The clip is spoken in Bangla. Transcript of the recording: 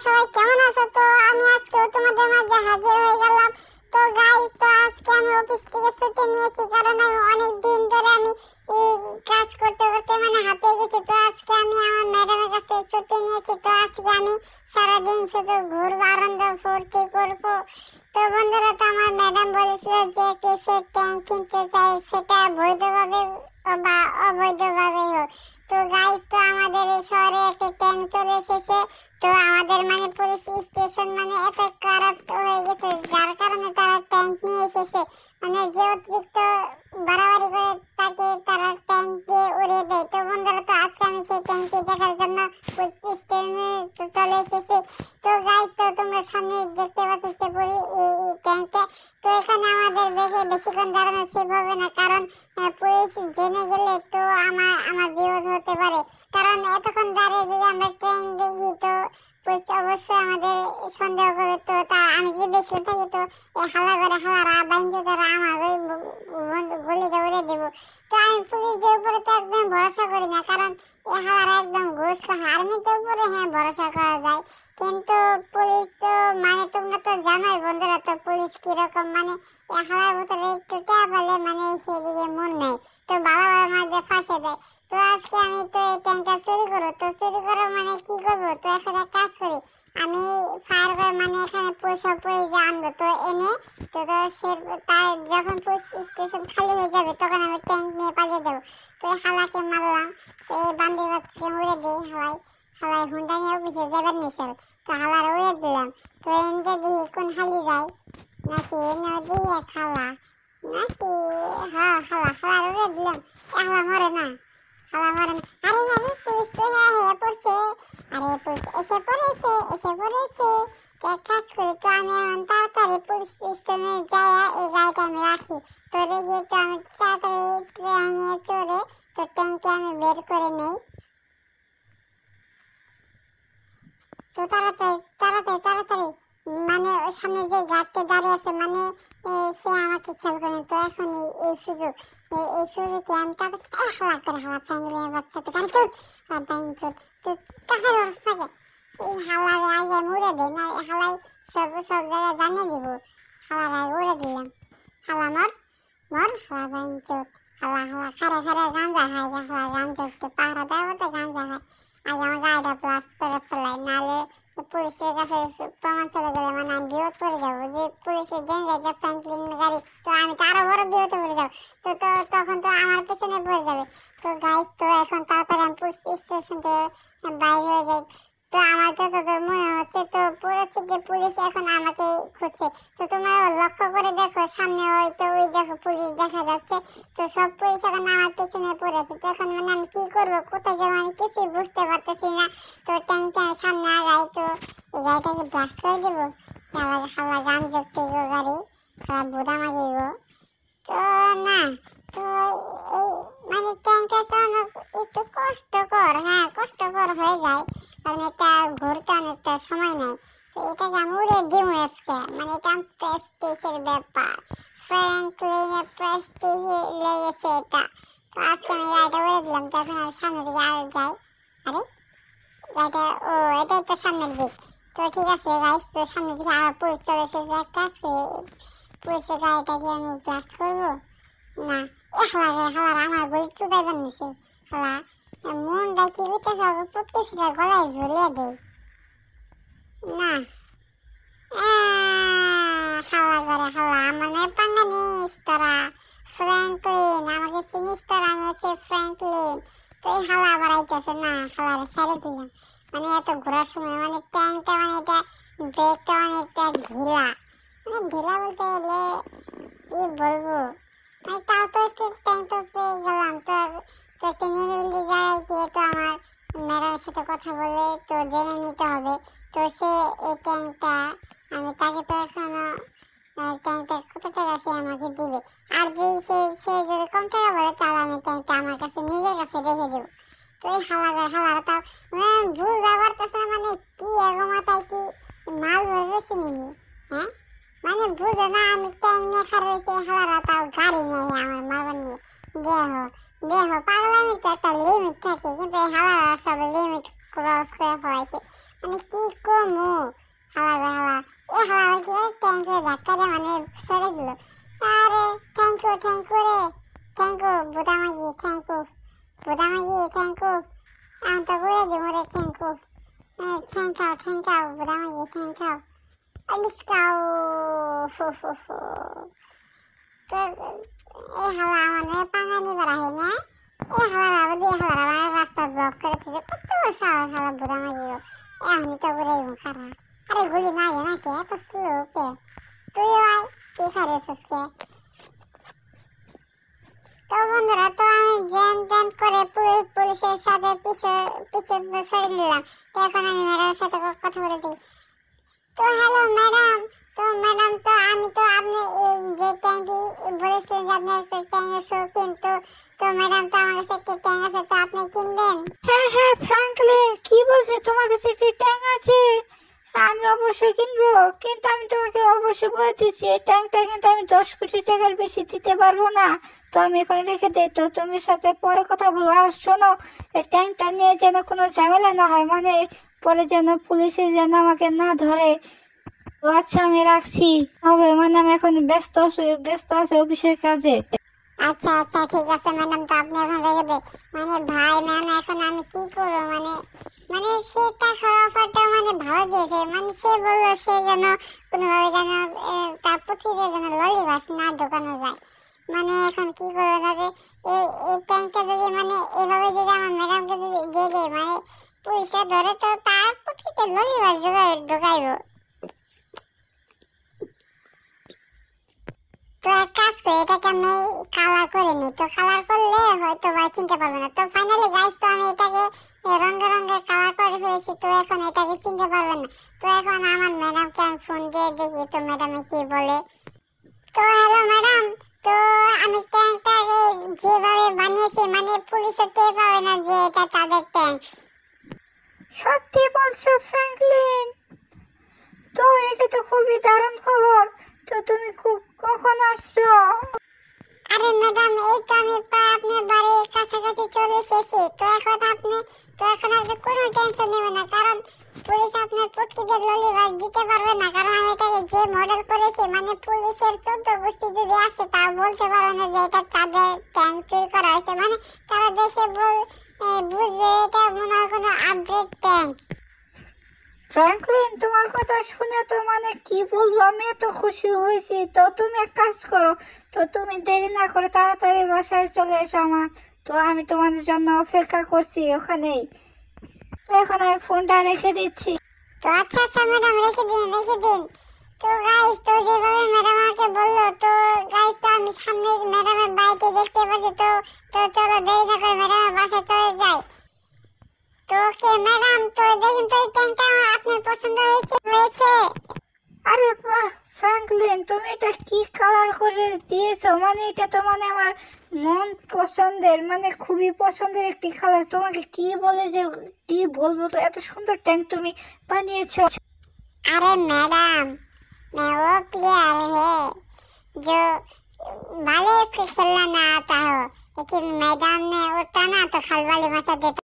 সবাই কেমন আছো? তো আমি আজকে তোমাদের মাঝে হাজির হয়ে গেলাম। তো গাইস, তো আজকে আমি অফিস থেকে ছুটি নিয়েছি, কারণ আমি অনেক দিন ধরে আমি এই কাজ করতে করতে হাঁপিয়ে গেছি। তো আজকে আমি আমার ম্যাডামের কাছে ছুটি নিয়েছি। তো আজকে আমি সারাদিন শুধু ঘুরবো, আনন্দ ফুর্তি করবো। তো বন্ধুরা, তো আমার ম্যাডাম বলেছিল যে একটি সে ট্যাঙ্ক কিনতে চাই, সেটা বৈধভাবে বা অবৈধভাবে হোক। তো গাইস, তো আমাদের এই শহরে একটা ট্যাঙ্ক চলে এসেছে। তো আমাদের পুলিশ স্টেশন এত কারাপ্ট হয়ে গেছে, যার কারণে তারা ট্যাঙ্ক নিয়ে এসেছে। যে অতিরিক্ত বাড়াবাড়ি করে তাকে তারা ট্যাঙ্ক দিয়ে উড়িয়ে দেয়। তো বন্ধুরা, তো আজকে আমি সেই ট্যাঙ্কটি দেখার জন্য পুলিশ স্টেশনে চলে এসেছি। তো গাইস, তো তোমরা সামনে দেখতে পাচ্ছ যে এই ট্যাঙ্কটা। তো এখানে আমাদের বেশিক্ষণ দাঁড়ানো সেভ হবে না, কারণ পুলিশ জেনে গেলে তো আমার বিপদ হতে পারে। কারণ এতক্ষণ দাঁড়িয়ে যদি আমরা ট্যাঙ্ক দেখি, তো পুলিশ অবশ্যই আমাদের সন্দেহ করে। তো তা আমি যদি বেশি থাকি, তো হালারা বাইঞ্জে তারা আমাকে গলিতে উড়ে দেবো। তো আমি পুলিশদের উপরে তো একদম ভরসা করি না, কারণ হালারা একদম ঘুষ খায়। আর্মিদের উপরে হ্যাঁ ভরসা করা যায়, কিন্তু পুলিশ তো তোমরা তো জানোই বন্ধুরা, তো পুলিশ কিরকম হালার ভিতরে একটু ট্যাপ হলে সেদিকে মন নেয়, তো ভালোভাবে মাঝে ফাঁসে দেয়। তো আজকে আমি তো এই ট্যাঙ্কটা চুরি করবো। তো চুরি করো কি করবো? তো এখন এক কাজ করি, আমি ফায়ার করে এখানে পয়সা আনবো। তো এনে তো সে তার যখন স্টেশন খালি হয়ে যাবে, তখন আমি ট্যাঙ্ক নিয়ে পালিয়ে দেবো। তো এই হালাকে মারলাম। তো এই বান্দির বাচ্চাকে উড়ে দিই। হালাই হুন্ডা নিয়ে অফিসে যাবার নিছিল। তো হালার উড়ে দিলাম। তো এনতে দিই কোন হালি যায়, নাকি এনে দিয়ে খালা, নাকি হ্যাঁ হালার উড়ে দিলাম। হালা মরে না, হালা মরে না। আরে পুলিশ তো হ্যাঁ পড়ছে। আরে পুলিশ এসে পড়েছে। তো এক কাজ করি, তো আমি এখন তাড়াতাড়ি পুলিশ স্টেশনে যাই, এই গাড়িটা আমি রাখি। তো রেগে তো আমি তাড়াতাড়ি ট্রেনে চড়ে তো ট্যাঙ্কে আমি বের করে নেই। তো তাড়াতাড়ি ওই সামনে যে গাড়িতে দাঁড়িয়ে আছে, সে আমাকে খেয়াল করে। তো এখন এই সুযোগে আমি তাড়াতাড়ি হালা ফ্যাঙ্গলির বাচ্চা, তো গাড়ি চোট চোট। তো টাকার অবস্থাকে এই হালারে আগে উড়ে দেয় না, হালাই সব জায়গায় জানিয়ে দিব। হালার আগে উড়ে দিলাম। হালা মর হালা ব্যাং চোট। হালা খারে গাঞ্জা খাই, হালা গাঞ্জা পাহারা দেওয়া তো গাঞ্জা খায়। আগে আমার গাড়িটা প্লাস করে ফেলাই, নাহলে পুলিশের কাছে প্রমাণ চলে গেলে আমি বিপদ পড়ে যাবো। যে পুলিশের জেনে যায় যে ফ্র্যাঙ্কলিন গাড়ি, তো আমি তো আরো বড় বিপদে পড়ে যাবো। তো তখন তো আমার পেছনে পড়ে যাবে। তো গাইস, তো এখন তাড়াতাড়ি আমি পুলিশ স্টেশন থেকে বাইরে হয়ে যাই। তো আমার যতদূর মনে হচ্ছে, তো পুরো সিটি পুলিশ এখন আমাকে খুঁজছে। তো তোমরা লক্ষ্য করে দেখো, সামনে হয়তো ওই দেখো পুলিশ দেখা যাচ্ছে। তো সব পুলিশ এখন আমার পেছনে পড়েছে। তো এখন আমি কি করবো, কোথায় যাবো, আমি কিছুই বুঝতে পারতেছি না। তো ট্যাঙ্কটা আমি সামনে আগাই। তো এই গাড়িটাকে ব্লাস্ট করে দেবো। হালা গান যোগতে গাড়ি, হালা বোদা মাগিব। তো না, তো এই ট্যাঙ্কটা চালানো একটু কষ্টকর হয়ে যায়, কারণ এটা ঘুরতে অনেকটা সময় নেয়। তো এটাকে আমি উড়ে দিব আজকে, এটা প্রেস্টিজের ব্যাপার। ফ্র্যাঙ্কলিনের প্রেস্টিজে লেগেছে এটা। তো আজকে আমি গাড়িটা উড়ে দিলাম। তো এখন আমি সামনের দিকে আরো যাই। আরে গাড়িটা এটাই তো সামনের দিক। তো ঠিক আছে গাইস, তো সামনের দিকে আরো পুলিশ চলে এসেছে। এক কাজ করি, পুলিশের গাড়িটাকে আমি ব্লাস্ট করবো না। হালার আমার গলি চুদাইবার নিছে। হালা মনটা কি হইতেছে, প্রত্যেকটা গলায় ঝুলিয়ে দেয় না। হালা আমার পাঙ্গা নিস তোরা। ফ্র্যাঙ্কলিন আমাকে চিনিস তোরা, আমি হচ্ছে ফ্র্যাঙ্কলিন। তো এই হালা আবার আইতেছে না, হালার ছেড়ে দিলাম। এত ঘোরার সময় ট্যাঙ্কটা এটা ব্রেকটা একটা ঢিলা। ঢিলা বলতে গেলে কি বলবো, তাও তো একটু ট্যাঙ্ক তো পেয়ে গেলাম। তো একটা নিরিবিলি জায়গায় গিয়ে তো আমার ম্যাডামের সাথে কথা বলে তো জেনে নিতে হবে। তো সে এই ট্যাঙ্কটা আমি তাকে তো এখনো ট্যাঙ্কটা কত টাকা সে আমাকে দিবে। আর যদি সে যদি কম টাকা বলে, তাহলে আমি ট্যাঙ্কটা আমার কাছে নিজের কাছে রেখে দেবো। তো এই হালারা তাও বুঝতে পারতেছে না, কি এগো মাথায় কি মাল ধরেছে নাকি, হ্যাঁ বুঝে না আমি ট্যাঙ্ক নিয়ে খারাপ হয়েছে। হালারা তাও গাড়ি নেই আমার মারবার নিয়ে। দেহ পাগলামির তো একটা লিমিট থাকে, কিন্তু এই হালারা সব লিমিট ক্রস করে ফেলে। আইছে মানে কি কমু হালা হালা এ হালা কি ট্যাঙ্কে ধাক্কা দিয়ে মানে সরে দিল আরে থ্যাংক ইউ রে থ্যাংক ইউ বুদামাগি থ্যাংক ইউ আমি তো বলে দিব রে থ্যাংক ইউ বুদামাগি থ্যাংক ইউ ডিসকাউ ফু তো এই হালা আমাদের পাঙ্গা নিবার আহে না এই হালা আমার রাস্তা ব্লক করেছে যে কত সাহস হালা বুদামাগি এমনি তো বলে দিব খারা আরে গুলি না গে নাকি এত স্লো কে তুইও আয় তুই খারিয়েছিস কে তো বন্ধুরা তো আমি জ্যান করে পুলিশের সাথে পিছে সরে নিলাম তো এখন আমি ম্যাডামের সাথে কথা বলে দিই তো হ্যালো ম্যাডাম তো আমি তো আপনি যে ট্যাঙ্কি বলেছিলেন যে আপনি একটা ট্যাঙ্কের শৌখিন তো ম্যাডাম তো আমার কাছে একটা ট্যাঙ্ক আছে তো আপনি কিনবেন হ্যাঁ ফ্র্যাঙ্কলিন কি বলছে তোমার কাছে একটি ট্যাঙ্ক আছে আমি অবশ্যই কিনবো কিন্তু আমি তোমাকে অবশ্যই বলে দিচ্ছি এই ট্যাঙ্কটা কিন্তু আমি 10 কোটি টাকার বেশি দিতে পারবো না তো আমি এখানে রেখে দিই তো তুমি সাথে পরে কথা বলবো আর শোনো এই ট্যাঙ্কটা নিয়ে যেন কোনো ঝামেলা না হয় মানে পরে যেন পুলিশে যেন আমাকে না ধরে তো আচ্ছা আমি রাখছি হবে মানে আমি এখন ব্যস্ত আছি অফিসের কাজে আচ্ছা ঠিক আছে ম্যাডাম তো আপনি এখন রেখে দেন মানে ভাই ম্যাম এখন আমি কি করব মানে সে টাকার অফারটা মানে ভালো দিয়েছে মানে সে বললো সে যেন কোনোভাবে যেন তার পুঁথিতে যেন ললিবাস না ঢোকানো যায় মানে এখন কি করবো যাতে এই ট্যাঙ্কটা যদি মানে এভাবে যদি আমার ম্যাডামকে যদি দিয়ে দেয় মানে পুলিশে ধরে তো তার পুঁথিতে ললিবাস ঢোকাইব তো এক কাজ করি এটাকে আমি কালার করে নিই তো কালার করলে হয়তো ভাই চিনতে পারবে না তো ফাইনালি গাইস তো আমি এটাকে রঙে কালার করে ফেলেছি তো এখন এটাকে চিনতে পারবে না তো এখন আমার ম্যাডামকে আমি ফোন দিয়ে দেখি তো ম্যাডামে কি বলে তো হ্যালো ম্যাডাম তো আমি ট্যাঙ্কটাকে যেভাবে বানিয়েছি মানে পুলিশও টের পাবে না যে এটা তাদের ট্যাঙ্ক সত্যি বলছো ফ্র্যাঙ্কলিন তো এটা তো খুবই দারুণ খবর তো তুমি কখন আসছো আরে ম্যাডাম এই তো আমি প্রায় আপনার বাড়ির কাছাকাছি চলে এসেছি তো এখন আপনি কোনো টেনশন নেবেন না কারণ পুলিশ আপনার পুটকিদের ললিবাস দিতে পারবে না কারণ আমি এটাকে যে মডেল করেছি মানে পুলিশের 14 গোষ্ঠী যদি আসে তা বলতে পারবে না যে এটা তাদের ট্যাঙ্ক চুরি করা হয়েছে মানে তারা দেখে বুঝবে এটা মনে হয় কোনো আপডেট ট্যাঙ্ক ফ্র্যাঙ্কলিন তোমার কথা শুনে তো মানে কি বলবো আমি এত খুশি হয়েছি তো তুমি এক কাজ করো তো তুমি দেরি না করে তাড়াতাড়ি বাসায় চলে এসো আমার তো আমি তোমাদের জন্য অপেক্ষা করছি ওখানেই তো এখন আমি ফোনটা রেখে দিচ্ছি তো আচ্ছা ম্যাডাম রেখে দিন তো গাইস তো যেভাবে ম্যাডাম আমাকে বললো তো গাইস তো আমি সামনে ম্যাডামের বাড়িতে দেখতে পাচ্ছি তো চলো দেরি না করে ম্যাডামের বাসায় চলে যাই তো ওকে ম্যাডাম তো দেখুন তো এই ট্যাঙ্কটা আপনার পছন্দ হয়েছে আরে বাহ ফ্র্যাঙ্কলিন তুমি এটা কি কালার করে দিয়েছো মানে এটা তো মানে আমার মন পছন্দের মানে খুবই পছন্দের একটি কালার তোমাকে কি বলে যে কি বলবো তো এত সুন্দর ট্যাঙ্ক তুমি বানিয়েছো अरे मैडम मैं वो प्लेयर है जो भले उसको खेलना ना आता हो लेकिन मैदान में उठता ना तो खलबली मचा देता